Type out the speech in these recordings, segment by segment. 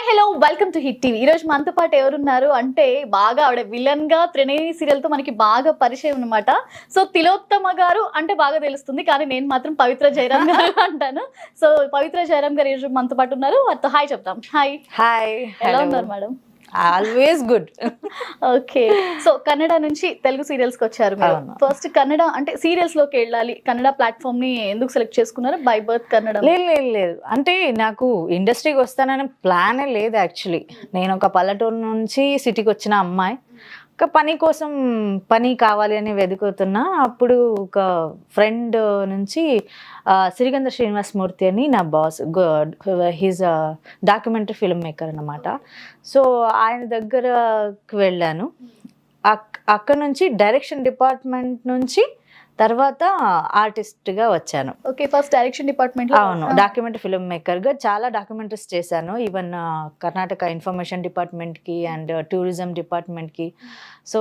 Hello welcome to hit TV. ఈ రోజు మనతో పాటు ఎవరున్నారు అంటే బాగా ఆవిడ విలన్ గా త్రినేని సీరియల్ తో మనకి బాగా పరిచయం అన్నమాట. సో తిలోత్తమ గారు అంటే బాగా తెలుస్తుంది, కానీ నేను మాత్రం పవిత్ర జయరామ్ గారు అంటాను. సో పవిత్ర జయరామ్ గారు ఈ రోజు మనతో పాటు ఉన్నారు. వారితో హాయ్ చెప్తాం. హాయ్. హాయ్, ఎలా ఉన్నారు madam? Always good. Okay, so Kannada నుంచి తెలుగు సీరియల్స్ కి వచ్చారు మీరు. ఫస్ట్ కన్నడ అంటే సీరియల్స్ లోకి వెళ్ళాలి, కన్నడ ప్లాట్ఫామ్ ని ఎందుకు సెలెక్ట్ చేసుకున్నారు? By birth Kannada? లేదు, అంటే నాకు ఇండస్ట్రీకి వస్తానని ప్లానే లేదు యాక్చువల్లీ. నేను ఒక పల్లెటూరు నుంచి సిటీకి వచ్చిన అమ్మాయి, ఒక పని కోసం పని కావాలి అని వెతుకుతున్నా. అప్పుడు ఒక ఫ్రెండ్ నుంచి సిరిగంధ శ్రీనివాసమూర్తి అని నా boss, he's documentary film maker అన్నమాట. సో ఆయన దగ్గరకు వెళ్ళాను. అక్కడ నుంచి డైరెక్షన్ డిపార్ట్మెంట్ నుంచి తర్వాత ఆర్టిస్ట్గా వచ్చాను. Okay, first direction department. అవును, డాక్యుమెంటరీ ఫిల్మ్ మేకర్గా చాలా డాక్యుమెంటరీస్ చేశాను. ఈవెన్ కర్ణాటక ఇన్ఫర్మేషన్ డిపార్ట్మెంట్కి అండ్ టూరిజం డిపార్ట్మెంట్కి. సో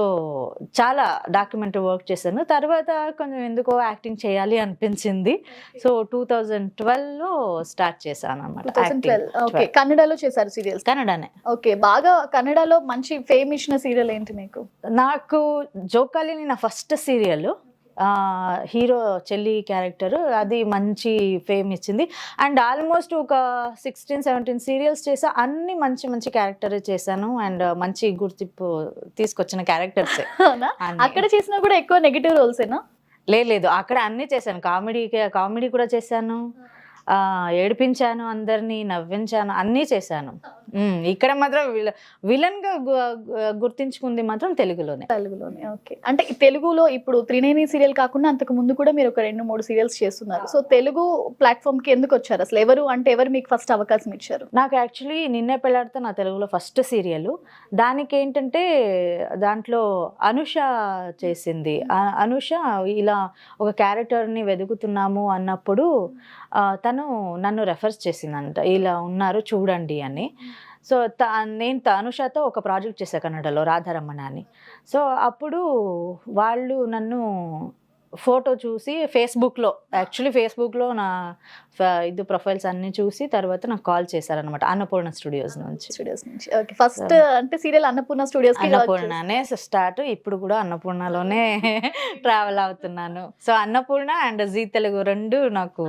చాలా డాక్యుమెంటరీ వర్క్ చేశాను. తర్వాత కొంచెం ఎందుకో యాక్టింగ్ చేయాలి అనిపించింది. సో 2012లో స్టార్ట్ చేశాను అనమాట. ఓకే, కన్నడలో చేశారు సీరియల్స్? కన్నడనే. ఓకే, బాగా కన్నడలో మంచి ఫేమ్ ఇచ్చిన సీరియల్ ఏంటి మీకు? నాకు జోకాలిని నా ఫస్ట్ సీరియల్, హీరో చెల్లి క్యారెక్టర్, అది మంచి ఫేమ్ ఇచ్చింది. అండ్ ఆల్మోస్ట్ ఒక 16-17 సీరియల్స్ చేసా. అన్ని మంచి మంచి క్యారెక్టర్ చేశాను అండ్ మంచి గుర్తింపు తీసుకొచ్చిన క్యారెక్టర్స్. అక్కడ చేసినా కూడా ఎక్కువ నెగిటివ్ రోల్స్ ఏనా? లేదు, అక్కడ అన్ని చేశాను. కామెడీ కూడా చేశాను, ఏడిపించాను, అందరినీ నవ్వించాను, అన్నీ చేశాను. ఇక్కడ మాత్రం విలన్ గా గుర్తించుకుంది మాత్రం తెలుగులోనే. ఓకే, అంటే తెలుగులో ఇప్పుడు త్రినేని సీరియల్ కాకుండా అంతకు ముందు కూడా మీరు ఒక 2-3 సీరియల్స్ చేస్తున్నారు. సో తెలుగు ప్లాట్ఫామ్ కి ఎందుకు వచ్చారు అసలు? ఎవరు మీకు ఫస్ట్ అవకాశం ఇచ్చారు? నాకు యాక్చువల్లీ నిన్నే పెళ్ళాడితే నా తెలుగులో ఫస్ట్ సీరియల్. దానికి ఏంటంటే దాంట్లో అనుష చేసింది. అనుష ఇలా ఒక క్యారెక్టర్ని వెతుకుతున్నాము అన్నప్పుడు తను నన్ను రెఫర్ చేసిందంట, ఇలా ఉన్నారు చూడండి అని. సో నేను అనుషతో ఒక ప్రాజెక్ట్ చేశాను కన్నడలో, రాధారమణ అని. సో అప్పుడు వాళ్ళు నన్ను ఫోటో చూసి ఫేస్బుక్లో నా ప్రొఫైల్స్ అన్ని చూసి తర్వాత నాకు కాల్ చేశారనమాట, అన్నపూర్ణ స్టూడియోస్ నుంచి. ఓకే, ఫస్ట్ అంటే సీరియల్ అన్నపూర్ణ స్టూడియోస్? అన్నపూర్ణనే స్టార్ట్, ఇప్పుడు కూడా అన్నపూర్ణలోనే ట్రావెల్ అవుతున్నాను. సో అన్నపూర్ణ అండ్ జీ తెలుగు రెండు నాకు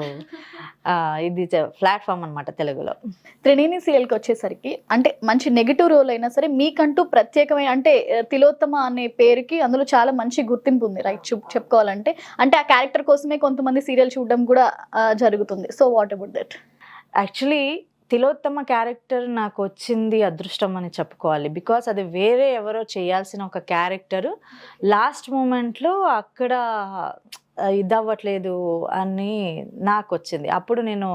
ఇది ప్లాట్ఫామ్ అనమాట తెలుగులో. త్రినేని సీరియల్కి వచ్చేసరికి అంటే మంచి నెగిటివ్ రోల్ అయినా సరే మీకంటూ ప్రత్యేకమైన అంటే తిలోత్తమ అనే పేరుకి అందులో చాలా మంచి గుర్తింపు ఉంది, రైట్? చెప్పుకోవాలంటే అంటే ఆ క్యారెక్టర్ కోసమే కొంతమంది సీరియల్ చూడడం కూడా జరుగుతుంది. So what about that? Actually Tilottama character నాకు వచ్చింది అదృష్టం అని చెప్పుకోవాలి. బికాస్ అది వేరే ఎవరో చేయాల్సిన ఒక క్యారెక్టర్ లాస్ట్ మూమెంట్లో అక్కడ ఇదవ్వట్లేదు అని నాకు వచ్చింది. అప్పుడు నేను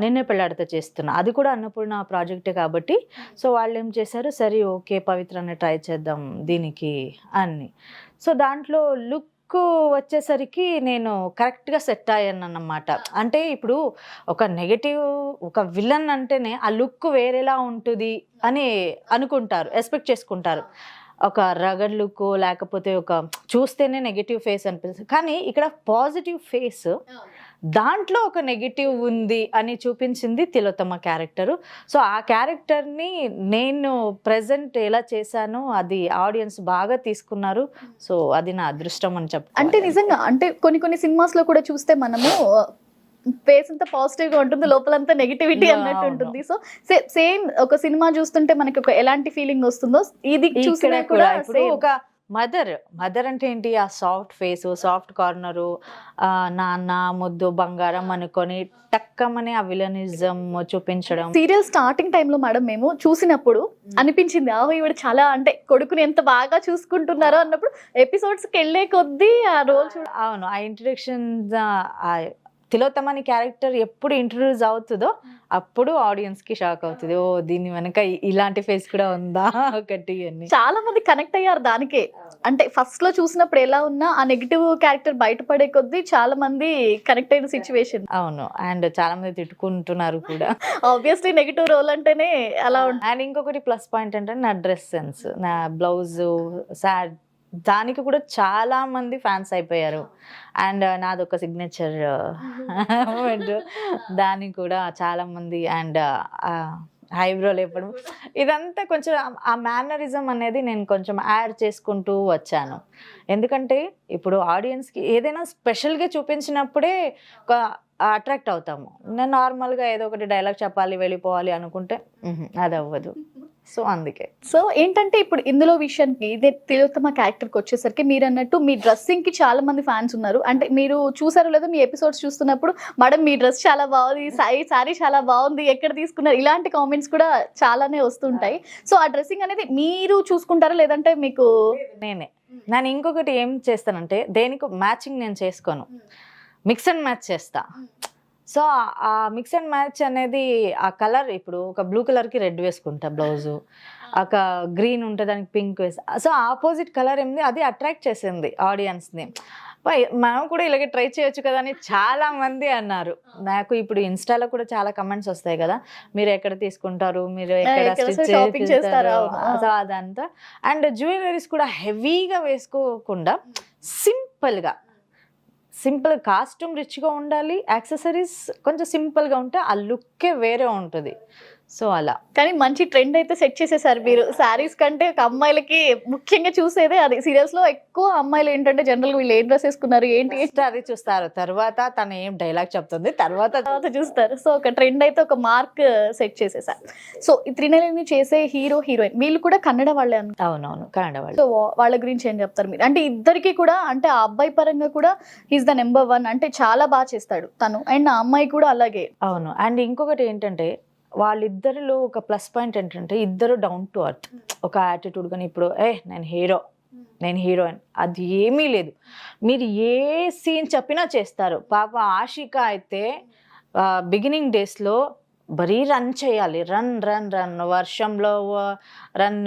నిన్నే పెళ్ళాడితే చేస్తున్నా, అది కూడా అన్నపూర్ణ ప్రాజెక్టే కాబట్టి. సో వాళ్ళు ఏం చేశారు, సరే ఓకే పవిత్రని ట్రై చేద్దాం దీనికి అని. సో దాంట్లో లుక్ వచ్చేసరికి నేను కరెక్ట్గా సెట్ అయ్యాను అన్నమాట. అంటే ఇప్పుడు ఒక నెగటివ్, ఒక విలన్ అంటేనే ఆ లుక్ వేరేలా ఉంటుంది అని అనుకుంటారు, ఎక్స్పెక్ట్ చేసుకుంటారు. ఒక రగడ్ లుక్ లేకపోతే ఒక చూస్తేనే నెగటివ్ ఫేస్ అనిపిస్తుంది. కానీ ఇక్కడ పాజిటివ్ ఫేస్, దాంట్లో ఒక నెగిటివ్ ఉంది అని చూపించింది తిలోత్తమ క్యారెక్టరు. సో ఆ క్యారెక్టర్ని నేను ప్రెజెంట్ ఎలా చేశానో అది ఆడియన్స్ బాగా తీసుకున్నారు. సో అది నా అదృష్టం అని చెప్పాలి. అంటే నిజంగా అంటే కొన్ని సినిమాస్లో కూడా చూస్తే మనము ఫేస్ అంతా పాజిటివ్ గా ఉంటుంది, లోపలంతా నెగిటివిటీ అన్నట్టు ఉంటుంది. సో సేమ్ ఒక సినిమా చూస్తుంటే మనకి ఒక ఎలాంటి ఫీలింగ్ వస్తుందో ఇది చూసినా కూడా ఒక మదర్ అంటే ఏంటి, ఆ సాఫ్ట్ ఫేస్, సాఫ్ట్ కార్నరు, నాన్న ముద్దు బంగారం అనుకొని టక్కమని ఆ విలనిజం చూపించడం. సీరియల్ స్టార్టింగ్ టైంలో మేడం మేము చూసినప్పుడు అనిపించింది, ఈవిడ చాలా అంటే కొడుకుని ఎంత బాగా చూసుకుంటున్నారో అన్నప్పుడు ఎపిసోడ్స్కి వెళ్ళే కొద్దీ ఆ రోల్ అవును, ఆ ఇంట్రడక్షన్ తిలోత్తమని క్యారెక్టర్ ఎప్పుడు ఇంట్రడ్యూస్ అవుతుందో అప్పుడు ఆడియన్స్ కి షాక్ అవుతుంది, ఓ దీని వెనక ఇలాంటి ఫేస్ కూడా ఉందా ఒకటి అని. చాలా మంది కనెక్ట్ అయ్యారు దానికే. అంటే ఫస్ట్ లో చూసినప్పుడు ఎలా ఉన్నా ఆ నెగిటివ్ క్యారెక్టర్ బయటపడే కొద్దీ చాలా మంది కనెక్ట్ అయిన సిచ్యువేషన్. అవును, అండ్ చాలా మంది తిట్టుకుంటున్నారు కూడా. ఆబ్వియస్లీ నెగిటివ్ రోల్ అంటేనే అలా ఉంటుంది. అండ్ ఇంకొకటి ప్లస్ పాయింట్ అంటే నా డ్రెస్ సెన్స్, నా బ్లౌజ్, సాడ్, దానికి కూడా చాలా మంది ఫ్యాన్స్ అయిపోయారు. అండ్ నాదొక సిగ్నేచర్ మూమెంట్, దానికి కూడా చాలా మంది. అండ్ ఐబ్రో లేపడం, ఇదంతా కొంచెం ఆ మేనరిజం అనేది నేను కొంచెం యాడ్ చేసుకుంటూ వచ్చాను. ఎందుకంటే ఇప్పుడు ఆడియన్స్కి ఏదైనా స్పెషల్గా చూపించినప్పుడే అట్రాక్ట్ అవుతాము. నేను నార్మల్గా ఏదో ఒకటి డైలాగ్ చెప్పాలి వెళ్ళిపోవాలి అనుకుంటే అది అవ్వదు. సో అందుకే. సో ఏంటంటే ఇప్పుడు ఇందులో విషయానికి ఇదే తిలోత్తమ క్యారెక్టర్కి వచ్చేసరికి మీరు అన్నట్టు మీ డ్రెస్సింగ్కి చాలా మంది ఫ్యాన్స్ ఉన్నారు. అంటే మీరు చూసారో లేదో మీ ఎపిసోడ్స్ చూస్తున్నప్పుడు మేడం మీ డ్రెస్ చాలా బాగుంది, శారీ చాలా బాగుంది, ఎక్కడ తీసుకున్నారు, ఇలాంటి కామెంట్స్ కూడా చాలానే వస్తుంటాయి. సో ఆ డ్రెస్సింగ్ అనేది మీరు చూసుకుంటారా లేదంటే మీకు? నేను ఇంకొకటి ఏం చేస్తానంటే దేనికి మ్యాచింగ్ నేను చేసుకోను, మిక్స్ అండ్ మ్యాచ్ చేస్తా. సో ఆ మిక్స్ అండ్ మ్యాచ్ అనేది ఆ కలర్, ఇప్పుడు ఒక బ్లూ కలర్కి రెడ్ వేసుకుంటా బ్లౌజు, ఒక గ్రీన్ ఉంటే దానికి పింక్ వేస్తా. సో ఆపోజిట్ కలర్ ఏమింది అది అట్రాక్ట్ చేసింది ఆడియన్స్ని. మనం కూడా ఇలాగే ట్రై చేయొచ్చు కదా అని చాలా మంది అన్నారు. నాకు ఇప్పుడు ఇన్స్టాలో కూడా చాలా కమెంట్స్ వస్తాయి కదా, మీరు ఎక్కడ తీసుకుంటారు, మీరు ఎక్కడ షాపింగ్ చేస్తారా? సో అదంతా. అండ్ జ్యువెలరీస్ కూడా హెవీగా వేసుకోకుండా సింపుల్ కాస్ట్యూమ్ రిచ్గా ఉండాలి, యాక్సెసరీస్ కొంచెం సింపుల్గా ఉంటే ఆ లుక్కే వేరే ఉంటుంది. సో అలా. కానీ మంచి ట్రెండ్ అయితే సెట్ చేసేసారు మీరు. శారీస్ కంటే ఒక అమ్మాయిలకి ముఖ్యంగా చూసేదే అది. సీరియల్స్ లో ఎక్కువ అమ్మాయిలు ఏంటంటే జనరల్ గా వీళ్ళు ఏం డ్రెస్ వేసుకున్నారు ఏంటి అది చూస్తారు, తర్వాత తను ఏం డైలాగ్ చెప్తుంది తర్వాత చూస్తారు. సో ఒక ట్రెండ్ అయితే ఒక మార్క్ సెట్ చేసేసారు. సో ఈ త్రినయని చేసే హీరో హీరోయిన్ వీళ్ళు కూడా కన్నడ వాళ్ళే అన్న. అవునవును, కన్నడ వాళ్ళు. సో వాళ్ళ గురించి ఏం చెప్తారు మీరు? అంటే ఇద్దరికి కూడా అంటే ఆ అబ్బాయి పరంగా కూడా ఈజ్ ద నెంబర్ 1, అంటే చాలా బాగా చేస్తాడు తను, అండ్ ఆ అమ్మాయి కూడా అలాగే. అవును. అండ్ ఇంకొకటి ఏంటంటే వాళ్ళిద్దరిలో ఒక ప్లస్ పాయింట్ ఏంటంటే ఇద్దరు డౌన్ టు అర్త్. ఒక యాటిట్యూడ్ కానీ ఇప్పుడు నేను హీరోయిన్ అది ఏమీ లేదు, మీరు ఏ సీన్ చెప్పినా చేస్తారు. పాప ఆషిక అయితే బిగినింగ్ డేస్లో బరీ రన్ చేయాలి, రన్ వర్షంలో రన్,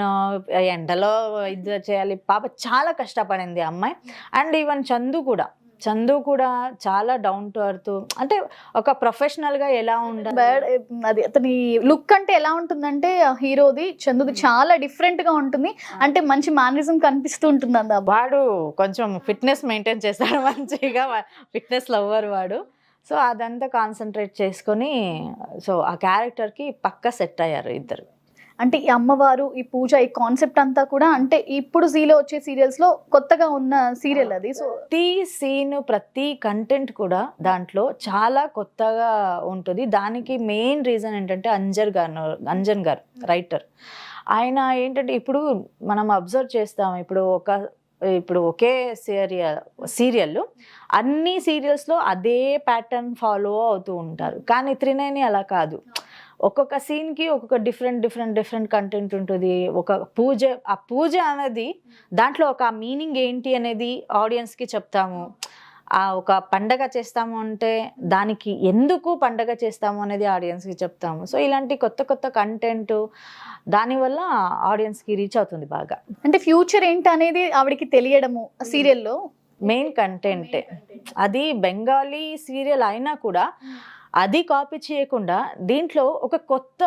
ఎండలో ఇది చేయాలి. పాప చాలా కష్టపడింది అమ్మాయి. అండ్ ఈవెన్ చందు కూడా చాలా డౌన్ టు అర్త్, అంటే ఒక ప్రొఫెషనల్ గా ఎలా ఉండాలి. అది అతని లుక్ అంటే ఎలా ఉంటుందంటే హీరోది చందుది చాలా డిఫరెంట్ గా ఉంటుంది. అంటే మంచి మేనరిజం కనిపిస్తూ ఉంటుంది. అంద వాడు కొంచెం ఫిట్నెస్ మెయింటైన్ చేస్తాడు, మంచిగా ఫిట్నెస్ లవ్వర్ వాడు. సో అదంతా కాన్సన్ట్రేట్ చేసుకొని సో ఆ క్యారెక్టర్కి పక్కా సెట్ అయ్యారు ఇద్దరు. అంటే ఈ అమ్మవారు, ఈ పూజ, ఈ కాన్సెప్ట్ అంతా కూడా అంటే ఇప్పుడు జీలో వచ్చే సీరియల్స్ లో కొత్తగా ఉన్న సీరియల్ అది. సో ప్రతి సీన్, ప్రతి కంటెంట్ కూడా దాంట్లో చాలా కొత్తగా ఉంటుంది. దానికి మెయిన్ రీజన్ ఏంటంటే అంజన్ గారు రైటర్. ఆయన ఏంటంటే ఇప్పుడు మనం అబ్జర్వ్ చేస్తాం, ఇప్పుడు ఒకే సీరియల్ అన్ని సీరియల్స్లో అదే ప్యాటర్న్ ఫాలో అవుతూ ఉంటారు. కానీ త్రినయని అలా కాదు, ఒక్కొక్క సీన్కి ఒక్కొక్క డిఫరెంట్ కంటెంట్ ఉంటుంది. ఒక ఆ పూజ అనేది దాంట్లో ఒక మీనింగ్ ఏంటి అనేది ఆడియన్స్కి చెప్తాము. ఒక పండగ చేస్తాము అంటే దానికి ఎందుకు పండగ చేస్తాము అనేది ఆడియన్స్కి చెప్తాము. సో ఇలాంటి కొత్త కంటెంట్ దానివల్ల ఆడియన్స్కి రీచ్ అవుతుంది బాగా. అంటే ఫ్యూచర్ ఏంటి అనేది ఆవిడకి తెలియడము సీరియల్లో మెయిన్ కంటెంటే. అది బెంగాలీ సీరియల్ అయినా కూడా అది కాపీ చేయకుండా దీంట్లో ఒక కొత్త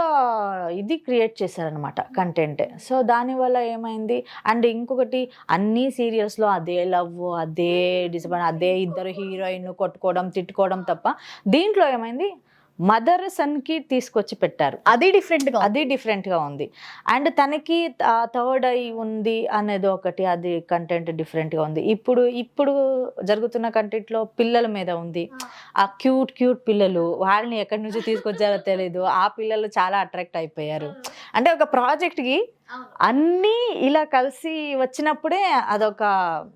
ఇది క్రియేట్ చేశారనమాట కంటెంట్. సో దానివల్ల ఏమైంది, అండ్ ఇంకొకటి అన్ని సీరియల్స్లో అదే లవ్, అదే డిసప్పాయింట్, అదే ఇద్దరు హీరోయిన్ కొట్టుకోవడం తిట్టుకోవడం తప్ప దీంట్లో ఏమైంది మదర్ సన్కి తీసుకొచ్చి పెట్టారు. అది డిఫరెంట్గా ఉంది. అండ్ తనకి థర్డ్ ఐ ఉంది అనేది ఒకటి, అది కంటెంట్ డిఫరెంట్గా ఉంది. ఇప్పుడు జరుగుతున్న కంటెంట్లో పిల్లల మీద ఉంది. ఆ క్యూట్ పిల్లలు, వాళ్ళని ఎక్కడి నుంచి తీసుకొచ్చారో తెలీదు, ఆ పిల్లలు చాలా అట్రాక్ట్ అయిపోయారు. అంటే ఒక ప్రాజెక్ట్కి అన్నీ ఇలా కలిసి వచ్చినప్పుడే అదొక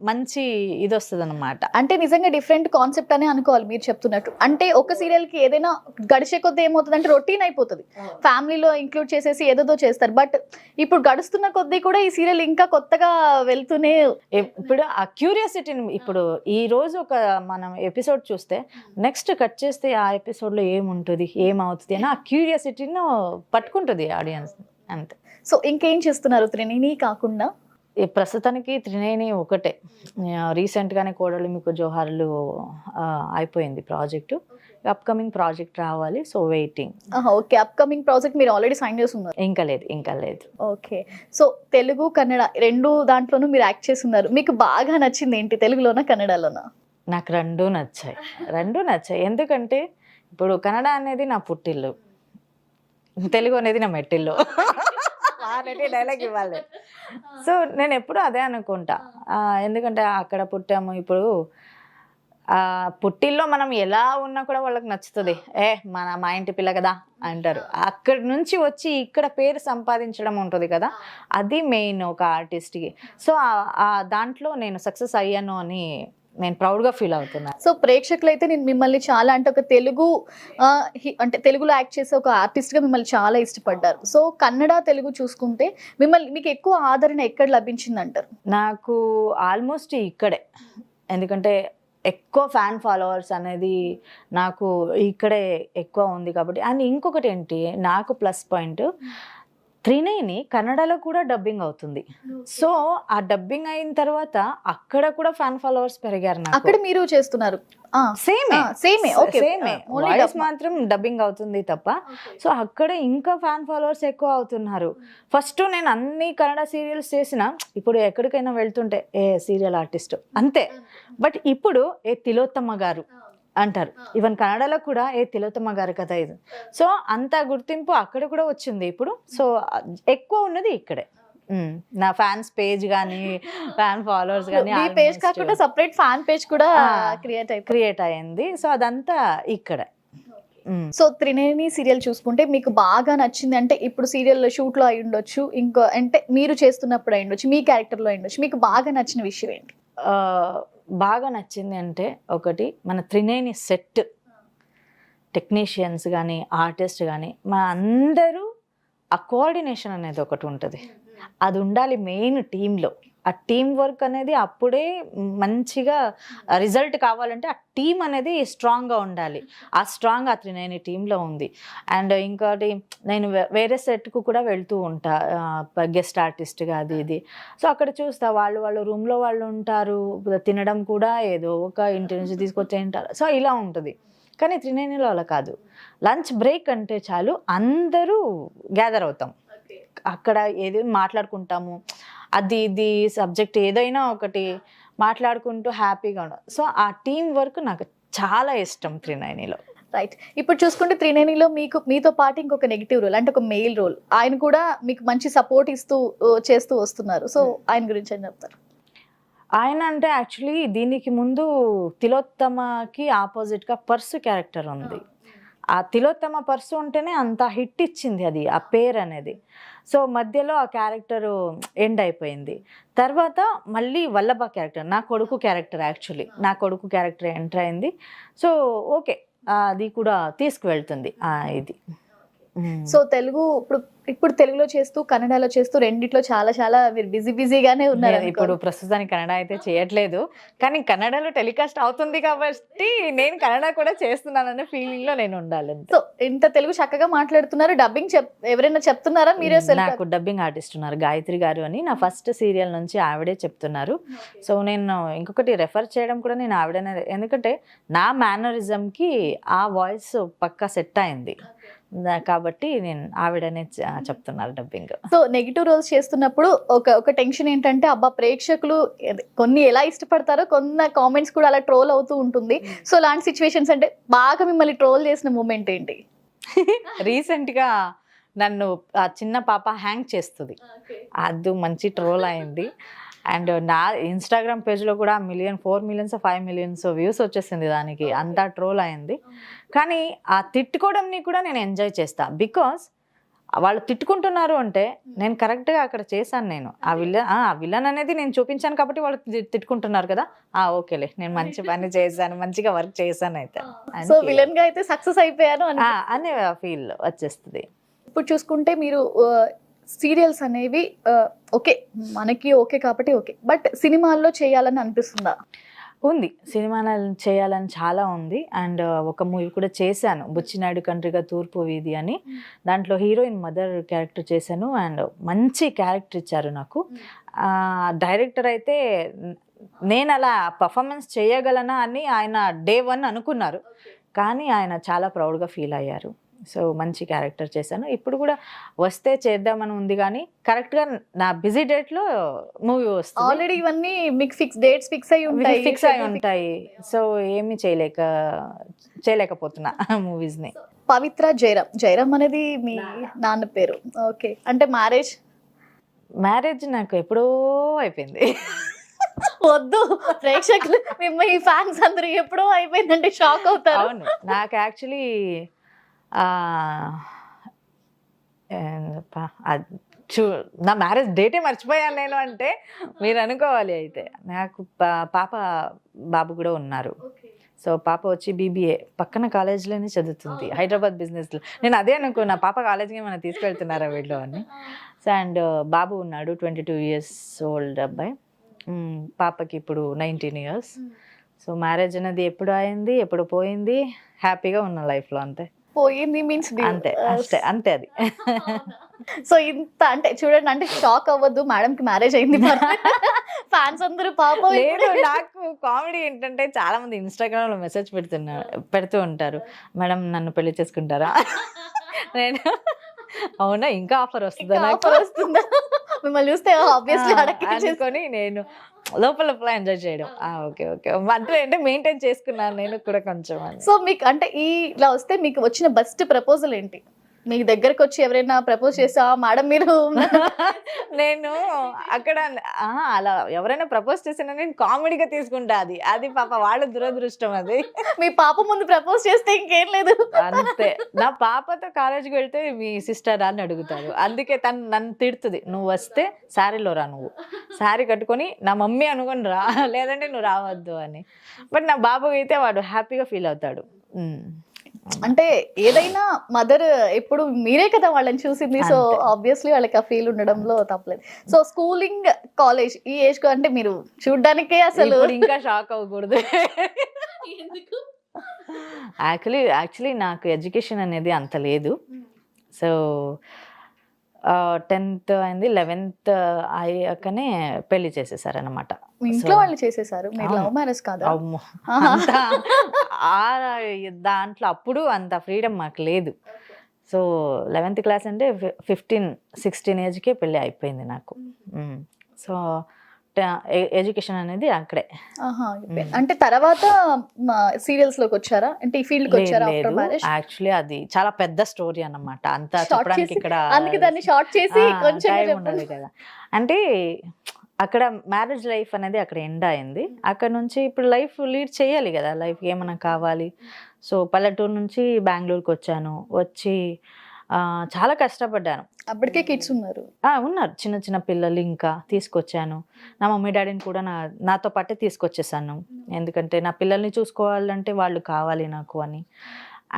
మంచి ఇది వస్తుంది అనమాట. అంటే నిజంగా డిఫరెంట్ కాన్సెప్ట్ అని అనుకోవాలి మీరు చెప్తున్నట్టు. అంటే ఒక సీరియల్కి ఏదైనా గడిచే కొద్దీ ఏమవుతుంది అంటే రొటీన్ అయిపోతుంది, ఫ్యామిలీలో ఇంక్లూడ్ చేసేసి ఏదో చేస్తారు. బట్ ఇప్పుడు గడుస్తున్న కొద్దీ కూడా ఈ సీరియల్ ఇంకా కొత్తగా వెళ్తూనే, ఇప్పుడు ఆ క్యూరియాసిటీని, ఇప్పుడు ఈ రోజు ఒక మనం ఎపిసోడ్ చూస్తే నెక్స్ట్ కట్ చేస్తే ఆ ఎపిసోడ్లో ఏముంటుంది ఏమవుతుంది అని ఆ క్యూరియాసిటీని పట్టుకుంటుంది ఆడియన్స్ అంతే. సో ఇంకేం చేస్తున్నారు త్రినయని కాకుండా? ప్రస్తుతానికి త్రినయని ఒకటే. రీసెంట్గానే కోడలు మీకు జోహార్లు అయిపోయింది ప్రాజెక్టు. అప్కమింగ్ ప్రాజెక్ట్ రావాలి, so waiting. Okay, upcoming project మీరు ఆల్రెడీ సైన్ చేస్తున్నారు? ఇంకా లేదు. ఓకే, సో తెలుగు కన్నడ రెండు దాంట్లోనూ మీరు యాక్ట్ చేస్తున్నారు. మీకు బాగా నచ్చింది ఏంటి, తెలుగులోనా కన్నడలోనా? నాకు రెండూ నచ్చాయి. ఎందుకంటే ఇప్పుడు కన్నడ అనేది నా పుట్టిల్లు, తెలుగు అనేది నా మెట్టిల్లో ఆల్రెడీ డైలాగ్ ఇవ్వాలి. సో నేను ఎప్పుడు అదే అనుకుంటా. ఎందుకంటే అక్కడ పుట్టాము. ఇప్పుడు పుట్టిల్లో మనం ఎలా ఉన్నా కూడా వాళ్ళకి నచ్చుతుంది. మా ఇంటి పిల్ల కదా అంటారు. అక్కడి నుంచి వచ్చి ఇక్కడ పేరు సంపాదించడం ఉంటుంది కదా, అది మెయిన్ ఒక ఆర్టిస్ట్కి. సో దాంట్లో నేను సక్సెస్ అయ్యాను అని నేను ప్రౌడ్గా ఫీల్ అవుతున్నాను. సో ప్రేక్షకులు అయితే నేను మిమ్మల్ని చాలా అంటే ఒక తెలుగు అంటే తెలుగులో యాక్ట్ చేసే ఒక ఆర్టిస్ట్గా మిమ్మల్ని చాలా ఇష్టపడ్డారు. సో కన్నడ తెలుగు చూసుకుంటే మీకు ఎక్కువ ఆదరణ ఎక్కడ లభించింది అంటారు? నాకు ఆల్మోస్ట్ ఇక్కడే, ఎందుకంటే ఎక్కువ ఫ్యాన్ ఫాలోవర్స్ అనేది నాకు ఇక్కడే ఎక్కువ ఉంది కాబట్టి. అండ్ ఇంకొకటి ఏంటి, నాకు ప్లస్ పాయింట్, త్రినైని కన్నడలో కూడా డబ్బింగ్ అవుతుంది. సో ఆ డబ్బింగ్ అయిన తర్వాత అక్కడ కూడా ఫ్యాన్ ఫాలోవర్స్ పెరిగారు. అక్కడ మీరు చేస్తున్నారు సేమే వాయిస్ మాత్రం డబ్బింగ్ అవుతుంది తప్ప. సో అక్కడ ఇంకా ఫ్యాన్ ఫాలోవర్స్ ఎక్కువ అవుతున్నారు. ఫస్ట్ నేను అన్ని కన్నడ సీరియల్స్ చేసిన, ఇప్పుడు ఎక్కడికైనా వెళ్తుంటే సీరియల్ ఆర్టిస్ట్ అంతే. బట్ ఇప్పుడు తిలోత్తమ గారు అంటారు. ఈవెన్ కన్నడలో కూడా తిలోత్తమ గారు కదా ఇది. సో అంత గుర్తింపు అక్కడ కూడా వచ్చింది ఇప్పుడు. సో ఎక్కువ ఉన్నది ఇక్కడే. నా ఫ్యాన్స్ పేజ్ కానీ ఫ్యాన్ ఫాలోవర్స్ కానీ పేజ్ కాకుండా సెపరేట్ ఫ్యాన్ పేజ్ కూడా క్రియేట్ అయ్యింది. సో అదంతా ఇక్కడే. సో త్రినేని సీరియల్ చూసుకుంటే మీకు బాగా నచ్చింది అంటే, ఇప్పుడు సీరియల్ షూట్ లో అయి ఉండొచ్చు, ఇంకో అంటే మీరు చేస్తున్నప్పుడు అయి ఉండొచ్చు, మీ క్యారెక్టర్ లో అయి ఉండొచ్చు, మీకు బాగా నచ్చిన విషయం ఏంటి? బాగా నచ్చింది అంటే, ఒకటి మన త్రినేని సెట్ టెక్నీషియన్స్ కానీ ఆర్టిస్ట్ కానీ మన అందరూ ఆ కోఆర్డినేషన్ అనేది ఒకటి ఉంటుంది. అది ఉండాలి మెయిన్ టీంలో. ఆ టీం వర్క్ అనేది అప్పుడే మంచిగా రిజల్ట్ కావాలంటే ఆ టీం అనేది స్ట్రాంగ్గా ఉండాలి. ఆ త్రినేని టీంలో ఉంది. అండ్ ఇంకోటి, నేను వేరే సెట్కు కూడా వెళ్తూ ఉంటా గెస్ట్ ఆర్టిస్ట్గా అది ఇది. సో అక్కడ చూస్తా వాళ్ళు రూమ్లో వాళ్ళు ఉంటారు, తినడం కూడా ఏదో ఒక ఇంటి నుంచి తీసుకొచ్చి తింటారు. సో ఇలా ఉంటుంది. కానీ త్రినేనిలో అలా కాదు. లంచ్ బ్రేక్ అంటే చాలు అందరూ గ్యాదర్ అవుతాం. అక్కడ ఏదో మాట్లాడుకుంటాము, అది ఇది సబ్జెక్ట్ ఏదైనా ఒకటి మాట్లాడుకుంటూ హ్యాపీగా ఉండడం. సో ఆ టీం వర్క్ నాకు చాలా ఇష్టం త్రినేనిలో. రైట్. ఇప్పుడు చూసుకుంటే త్రినేనిలో మీతో పాటు ఇంకొక నెగిటివ్ రోల్ అంటే ఒక మెయిల్ రోల్, ఆయన కూడా మీకు మంచి సపోర్ట్ చేస్తూ వస్తున్నారు. సో ఆయన గురించి ఏం చెప్తారు? ఆయన అంటే యాక్చువల్లీ దీనికి ముందు తిలోత్తమకి ఆపోజిట్గా పర్సు క్యారెక్టర్ ఉంది. ఆ తిలోత్తమ పర్సు ఉంటేనే అంత హిట్ ఇచ్చింది అది, ఆ పేరు అనేది. సో మధ్యలో ఆ క్యారెక్టరు ఎండ్ అయిపోయింది. తర్వాత మళ్ళీ వల్లభ క్యారెక్టర్, నా కొడుకు క్యారెక్టర్ ఎంటర్ అయింది. సో ఓకే, అది కూడా తీసుకువెళ్తుంది ఇది. సో తెలుగు ఇప్పుడు తెలుగులో చేస్తూ కన్నడలో చేస్తూ రెండిట్లో చాలా మీరు బిజీగానే ఉన్నారు. ఇప్పుడు ప్రస్తుతానికి కన్నడ అయితే చేయట్లేదు, కానీ కన్నడలో టెలికాస్ట్ అవుతుంది కాబట్టి నేను కన్నడ కూడా చేస్తున్నాననే ఫీలింగ్ లో నేను ఉండాలి. సో ఇంత తెలుగు చక్కగా మాట్లాడుతున్నారు. డబ్బింగ్ ఎవరైనా చెప్తున్నారా? మీరే? నాకు డబ్బింగ్ ఆర్టిస్ట్ ఉన్నారు, గాయత్రి గారు అని. నా ఫస్ట్ సీరియల్ నుంచి ఆవిడే చెప్తున్నారు. సో నేను ఇంకొకటి రెఫర్ చేయడం కూడా నేను ఆవిడనే, ఎందుకంటే నా మేనరిజంకి ఆ వాయిస్ పక్కా సెట్ అయింది కాబట్టి నేను ఆవిడనే చెప్తున్నారు డబ్బింగ్. సో నెగిటివ్ రోల్స్ చేస్తున్నప్పుడు ఒక టెన్షన్ ఏంటంటే, అబ్బా ప్రేక్షకులు కొన్ని ఎలా ఇష్టపడతారో కొన్ని కామెంట్స్ కూడా అలా ట్రోల్ అవుతూ ఉంటుంది. సో అలాంటి సిచ్యువేషన్స్ అంటే బాగా మిమ్మల్ని ట్రోల్ చేసిన మూమెంట్ ఏంటి? రీసెంట్గా నన్ను ఆ చిన్న పాప హ్యాంగ్ చేస్తుంది, అది మంచి ట్రోల్ అయింది. అండ్ నా ఇన్స్టాగ్రామ్ పేజ్లో కూడా 4 millions 5 millions వ్యూస్ వచ్చేసింది దానికి, అంతా ట్రోల్ అయింది. కానీ ఆ తిట్టుకోవడంని కూడా నేను ఎంజాయ్ చేస్తా. బికాస్ వాళ్ళు తిట్టుకుంటున్నారు అంటే నేను కరెక్ట్గా అక్కడ చేశాను. నేను ఆ విలన్ అనేది నేను చూపించాను కాబట్టి వాళ్ళు తిట్టుకుంటున్నారు కదా, ఓకేలే నేను మంచి పని చేశాను, మంచిగా వర్క్ చేశాను అయితే. సో విలన్ గా అయితే సక్సెస్ అయిపోయాను అనే ఫీల్ వచ్చేస్తుంది. ఇప్పుడు చూసుకుంటే మీరు సీరియల్స్ అనేవి ఓకే, మనకి ఓకే కాబట్టి ఓకే, బట్ సినిమాల్లో చేయాలని అనిపిస్తుందా? ఉంది, సినిమాలు చేయాలని చాలా ఉంది. అండ్ ఒక మూవీ కూడా చేశాను, బుచ్చినాయుడు కంట్రీగా తూర్పు వీధి అని. దాంట్లో హీరోయిన్ మదర్ క్యారెక్టర్ చేశాను. అండ్ మంచి క్యారెక్టర్ ఇచ్చారు నాకు. డైరెక్టర్ అయితే నేను అలా పర్ఫార్మెన్స్ చేయగలనా అని ఆయన Day 1 అనుకున్నారు, కానీ ఆయన చాలా ప్రౌడ్గా ఫీల్ అయ్యారు. సో మంచి క్యారెక్టర్ చేశాను. ఇప్పుడు కూడా వస్తే చేద్దామని ఉంది, కానీ కరెక్ట్గా నా బిజీ డేట్లో మూవీ వస్తుంది. ఆల్రెడీ ఇవన్నీ మీకు డేట్స్ ఫిక్స్ అయి ఉంటాయి, ఫిక్స్ అయి ఉంటాయి. సో ఏమీ చేయలేకపోతున్నా మూవీస్ని. పవిత్ర జయరాం, జయరాం అనేది మీ నాన్న పేరు. ఓకే, అంటే మ్యారేజ్ నాకు ఎప్పుడో అయిపోయింది. వద్దు, ప్రేక్షకులు మీ ఫ్యాన్స్ అందరూ ఎప్పుడో అయిపోయిందంటే షాక్ అవుతారు. అవును, నాకు యాక్చువల్లీ నా మ్యారేజ్ డేటే మర్చిపోయాను నేను అంటే మీరు అనుకోవాలి. అయితే నాకు పాప బాబు కూడా ఉన్నారు. సో పాప వచ్చి BBA పక్కన కాలేజీలోనే చదువుతుంది, హైదరాబాద్ బిజినెస్లో. నేను అదే అనుకున్నా, పాప కాలేజీకి ఏమైనా తీసుకెళ్తున్నారా వీళ్ళు అని. సో అండ్ బాబు ఉన్నాడు, 22 years ఓల్డ్ అబ్బాయి. పాపకి ఇప్పుడు 19 years. సో మ్యారేజ్ అనేది ఎప్పుడు అయింది, ఎప్పుడు పోయింది, హ్యాపీగా ఉన్న లైఫ్లో అంతే. పోయింది మీన్స్ అంతే అది. సో ఇంత అంటే చూడండి, అంటే షాక్ అవ్వద్దు, మేడం కి మ్యారేజ్ అయింది. ఫ్యాన్స్ అందరూ పాపం. లేదు, నాకు కామెడీ ఏంటంటే చాలా మంది ఇన్స్టాగ్రామ్ లో మెసేజ్ పెడుతూ ఉంటారు, మేడం నన్ను పెళ్లి చేసుకుంటారా. నేను అవునా, ఇంకా ఆఫర్ వస్తుందా, ఆఫర్ వస్తుందా, మిమ్మల్ని చూస్తే ఆబ్వియస్లీ అనుకొని నేను లోపల ఎంజాయ్ చేయడం. ఓకే అంటే మెయింటైన్ చేసుకున్నాను నేను కూడా కొంచెం. సో మీకు అంటే ఇలా వస్తే మీకు వచ్చిన బెస్ట్ ప్రపోజల్ ఏంటి? మీకు దగ్గరకు వచ్చి ఎవరైనా ప్రపోజ్ చేసా మేడం మీరు? నేను అక్కడ అలా ఎవరైనా ప్రపోజ్ చేసినా నేను కామెడీగా తీసుకుంటా. అది పాప వాళ్ళ దురదృష్టం. అది మీ పాప ముందు ప్రపోజ్ చేస్తే ఇంకేం లేదు అంతే. నా పాపతో కాలేజీకి వెళ్తే మీ సిస్టర్ అని అడుగుతారు, అందుకే తను నన్ను తిడుతుంది, నువ్వు వస్తే శారీలో రా, నువ్వు శారీ కట్టుకొని నా మమ్మీ అనుకొని రా, లేదంటే నువ్వు రావద్దు అని. బట్ నా బాబు అయితే వాడు హ్యాపీగా ఫీల్ అవుతాడు. అంటే ఏదైనా మదర్ ఎప్పుడు మీరే కదా వాళ్ళని చూసింది, సో ఆబ్వియస్లీ వాళ్ళకి ఆ ఫీల్ ఉండడంలో తప్పలేదు. సో స్కూలింగ్, కాలేజ్ ఈ ఏజ్ కు అంటే మీరు చూడ్డానికే అసలు ఇంకా షాక్ అవ్వకూడదు. యాక్చువల్లీ నాకు ఎడ్యుకేషన్ అనేది అంత లేదు. సో 10th అయింది, 11th అయ్యాకనే పెళ్లి చేసేసారనమాట. ఇంట్లో వాళ్ళు చేసేసారు, మీరు లవ్ మ్యారేజ్ కాదా? అమ్మో, దాంట్లో అప్పుడు అంత ఫ్రీడమ్ మాకు లేదు. సో 11th క్లాస్ అంటే 15-16 ఏజ్కే పెళ్ళి అయిపోయింది నాకు. సో ఎడ్యుకేషన్ అనేది అక్కడే. అంటే తర్వాత సీరియల్స్ లోకి వచ్చారా, అంటే ఈ ఫీల్డ్ కి వచ్చారా ఆఫ్టర్ మ్యారేజ్? యాక్చువల్లీ అది చాలా పెద్ద స్టోరీ అన్నమాట, అంతా చెప్పడానికి ఇక్కడ అందుకే దాన్ని షార్ట్ చేసి కొంచెం ఉండాలి కదా. అంటే అక్కడ మ్యారేజ్ లైఫ్ అనేది అక్కడ ఎండ్ అయింది. అక్కడ నుంచి ఇప్పుడు లైఫ్ లీడ్ చేయాలి కదా, లైఫ్ ఏమైనా కావాలి. సో పల్లెటూరు నుంచి బెంగళూరుకి వచ్చి చాలా కష్టపడ్డాను. అప్పటికే కిడ్స్ ఉన్నారు? ఉన్నారు, చిన్న చిన్న పిల్లలు. ఇంకా తీసుకొచ్చాను, నా మమ్మీ డాడీని కూడా నాతో పాటే తీసుకొచ్చేసాను, ఎందుకంటే నా పిల్లల్ని చూసుకోవాలంటే వాళ్ళు కావాలి నాకు అని.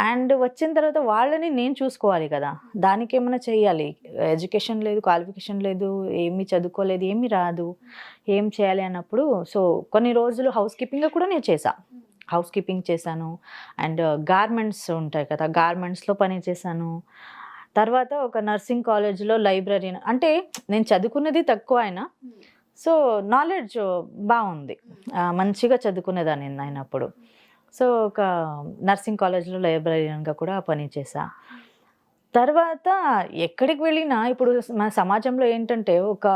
అండ్ వచ్చిన తర్వాత వాళ్ళని నేను చూసుకోవాలి కదా, దానికి ఏమైనా చెయ్యాలి. ఎడ్యుకేషన్ లేదు, క్వాలిఫికేషన్ లేదు, ఏమీ చదువుకోలేదు, ఏమీ రాదు, ఏం చేయాలి అన్నప్పుడు సో కొన్ని రోజులు హౌస్ కీపింగ్ కూడా నేను హౌస్ కీపింగ్ చేశాను. అండ్ గార్మెంట్స్ ఉంటాయి కదా, గార్మెంట్స్లో పని చేశాను. తర్వాత ఒక నర్సింగ్ కాలేజ్లో లైబ్రరీని, అంటే నేను చదువుకున్నది తక్కువ అయినా సో నాలెడ్జ్ బాగుంది, మంచిగా చదువుకునేదాన్ని అయినప్పుడు. సో ఒక నర్సింగ్ కాలేజ్లో లైబ్రరీగా కూడా పనిచేసా. తర్వాత ఎక్కడికి వెళ్ళినా ఇప్పుడు మన సమాజంలో ఏంటంటే ఒక